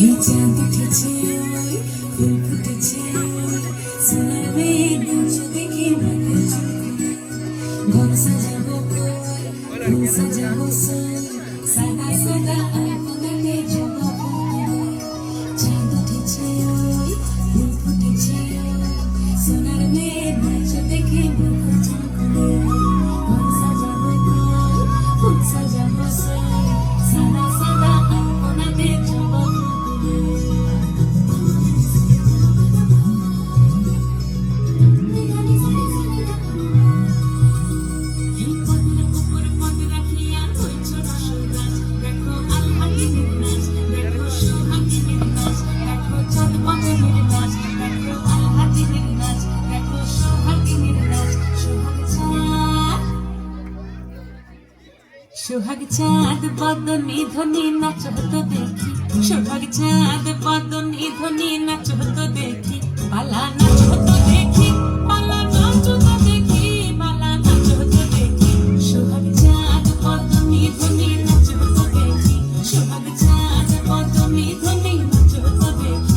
এই চাঁদ উঠেছে ফুল ফুটেছে সোনার মেঘ নাচ দেখে মাথা চুলকুলে ঘর সাজাবো ফুল সাজাবো সাদা সাদা আলপনাতে জমা ফুলে চাঁদ উঠেছে ফুল ফুটেছে সোনার মেঘ নাচ দেখে মাথা চুলকুলে ঘর সাজাবো ফুল সাজাবো সাদা সাদা আলপনাতে জমা সোহাগ চাঁদ বদনি ধ্বনি নাচ হতো দেখি সোহাগ চাঁদ বদনি ধ্বনি নাচ হতো দেখি পালা নাচ হতো দেখি পালা নাচ হতো দেখি পালা নাচ হতো দেখি সোহাগ চাঁদ বদনি ধ্বনি নাচ হতো দেখি সোহাগ চাঁদ বদনি ধ্বনি নাচ হতো দেখি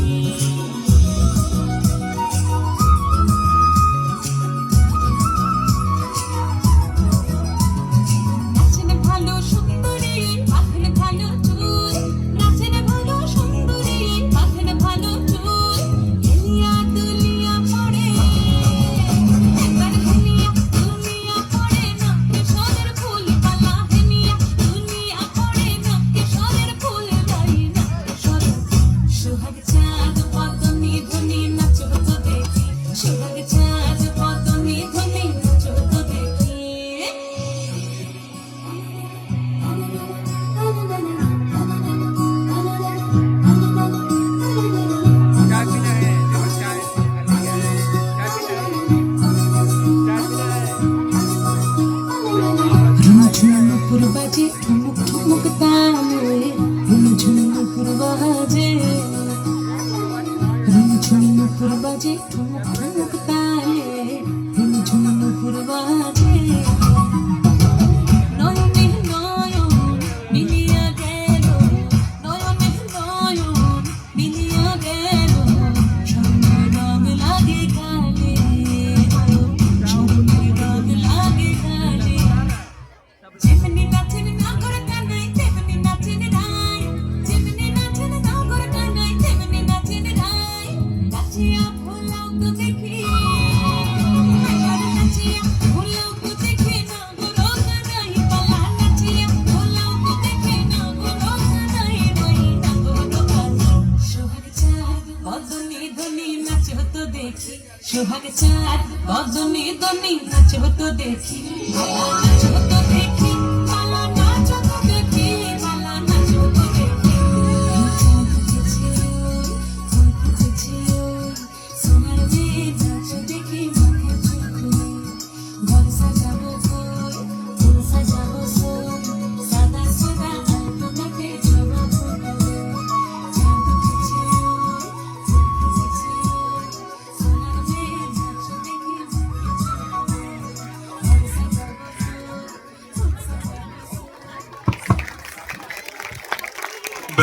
বাজে ঠুমুক ঠুমুক তালে ঝুমঝুমুকুর বাজে ঝুমঝুমুকুর বাজে ঠুমুক ঠুমুক তালে ঝুমঝুমুকুর বাজে নয়নে নয়ন মিলিয়া গেল নয়নে নয়ন মিলিয়া গেল স্বর্ণের রং লাগে গালে স্বর্ণের রং লাগে গালে যেমনি নাচেন নগর কানাই তেমনি নাচেন রাই যেমনি নাচেন নগর কানাই তেমনি নাচেন রাই নাচিয়া ভোলাও তো দেখি নাচিয়া ভোলাও তো দেখি নগর কানাই পালা নাচিয়া ভোলাও তো দেখি নগর কানাই ওই নগর কানাই সোহাগ চাঁদ বদনি ধ্বনি নাচ হতো দেখি সোহাগ চাঁদ বদনি ধ্বনি নাচ হতো দেখি নাচ হতো